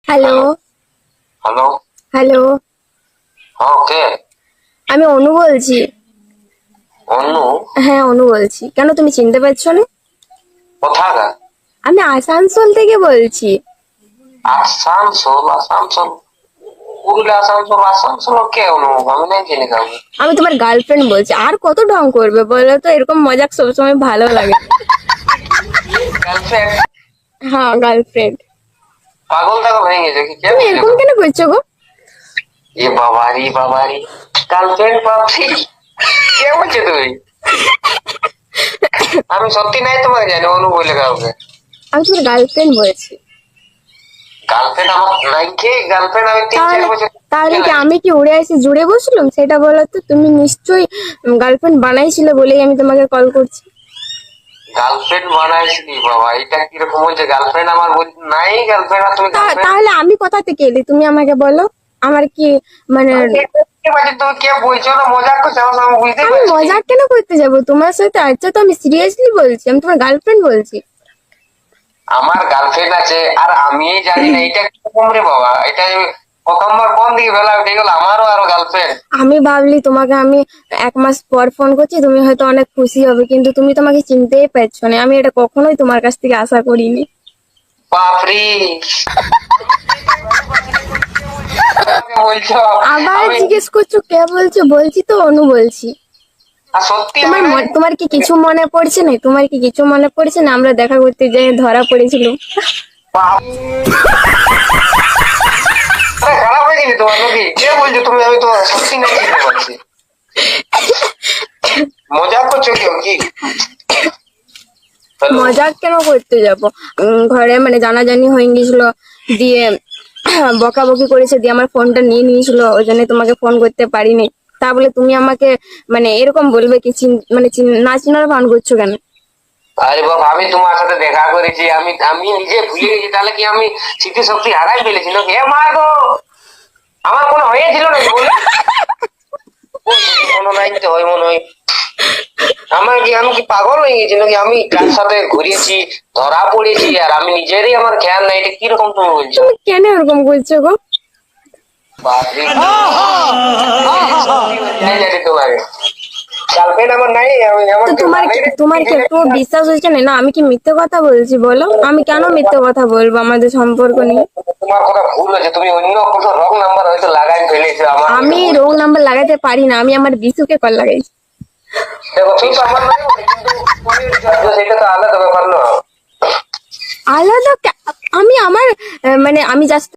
Hello. Hello. Hello. হ্যাঁ, কে? আমি অনু বলছি। অন্য? হ্যাঁ, অনু বলছি। কেন তুমি চিনতে পারছো না? কোথাকার? আমি আসানসোল থেকে বলছি। আসানসোল? আসানসোল? পুরুলিয়া? আসানসোল? আসানসোল কে? অনু আমি নাই চিনি কাউকে। আমি তোমার গার্লফ্রেন্ড বলছি। আর কত ঢং করবে বলো তো? এরকম মজাক সবসময় ভালো লাগে। গার্লফ্রেন্ড? হ্যাঁ, গার্লফ্রেন্ড। পাগল টাগল হয়ে গেছে কি? কে তুমি বলছে এরকম তো? কেন করছো গো? এ বাবারি বাবারি, গার্লফ্রেন্ড পাচ্ছি? কে বলছে তুমি? আমি সত্যি নাই তোমাকে জানি অনু বলে কাউকে। আমি তোমার গার্লফ্রেন্ড বলছি। গার্লফ্রেন্ড আমার নাই, কে গার্লফ্রেন্ড? আমি 3-4 তাহলে বছর তাহলে কি নাই। আমি কি উড়ে এসে জুড়ে বসলাম? সেটা বলো তো। তুমি নিশ্চয়ই গার্লফ্রেন্ড বানাইছিলে বলেই আমি তোমাকে কল করছি। গার্লফ্রেন্ড বানাইছিলি? বাবা, এটা কিরকম বলছে? গার্লফ্রেন্ড আমার নাই গার্লফ্রেন্ড, আর তুমি গার্লফ্রেন্ড? তাহলে আমি কোথা থেকে এলি? তুমি আমাকে বলো। আমার কি মানে তুমি কে বলছো? না মজাক করছো আমার সঙ্গে? বুঝতে আমি পারছি। মজাক কেন করতে যাব তোমার সাথে? আচ্ছা, তো আমি সিরিয়াসলি বলছি। আমি তোমার গার্লফ্রেন্ড বলছি। আমার গার্লফ্রেন্ড আছে আর আমি জানি না, এটা কিরকম রে বাবা? এটা প্রথমবার কোন দিকে বেলা উঠে গেল? আমারও আরো গার্লফ্রেন্ড? আমি ভাবলি তোমাকে আমি 1 মাস পর ফোন করছি, তুমি হয়তো অনেক খুশি হবে, কিন্তু তুমি তোমাকে চিনতেই পারছো না। আমি এটা কখনোই তোমার কাছ থেকে আশা করিনি। বাপরি, বলছো? আবার আমি জিজ্ঞেস করছো কে বলছো? বলছি তো অনু বলছি। সত্যি তোমার আমি তোমার কি কিছু মনে পড়ছে না? তোমার কি কিছু মনে পড়ছে না? আমরা দেখা করতে যাই ধরা পড়েছিল। খারাপ হয়ে গেলি তোমার নাকি? কে বলছো তুমি? আমি তো সত্যি নাই চিনতে পারছি। মজা করছো কেউ কি? Hello? মজাক কেন করতে যাব? ঘরে মানে জানাজানি হয়ে গেছিল, দিয়ে বকাবকি করেছে, দিয়ে আমার ফোনটা নিয়ে নিয়েছিল, ওই জন্য তোমাকে ফোন করতে পারিনি। তা বলে তুমি আমাকে মানে এরকম বলবে কি? মানে না চিনার ভান করছো কেন? আরে বাবা, আমি তোমার সাথে দেখা করেছি, আমি আমি নিজে ভুলে গেছি। তাহলে কি আমি স্মৃতি শক্তি হারাই ফেলেছি নাকি? হে মা গো, আমার কোনো হয়েছিল নাকি বলি? কোনো নাই তো হয় মনে হয়। আমি কি পাগল হয়ে গেছি নাকি? আমি কার সাথে ঘুরেছি, ধরা পড়েছি, আর আমি নিজেরই আমার খেয়াল নাই। এটা কিরকম তুমি বলছো? তুমি কেন এরকম করছো গো? বাপরে, জানি জানি তোমাকে গার্লফ্রেন্ড আমার নাই। আমি আমার তো তোমার কি একটু বিশ্বাস হচ্ছে না? না, আমি কি মিথ্যে কথা বলছি বলো? আমি কেন মিথ্যে কথা বলবো আমাদের সম্পর্ক নিয়ে? তোমার কথা ভুল হয়েছে, তুমি অন্য কোনো রং নাম্বার হয়তো লাগাই ফেলেছো। আমার আমি রং নাম্বার লাগাতে পারি না। আমি আমার বিশুকে কল লাগাইছি। দেখো, কিন্তু আমার নাই বলে, কিন্তু সেটা তো আলাদা ব্যাপার না? আলাদা আমি আমার মানে আমি জাস্ট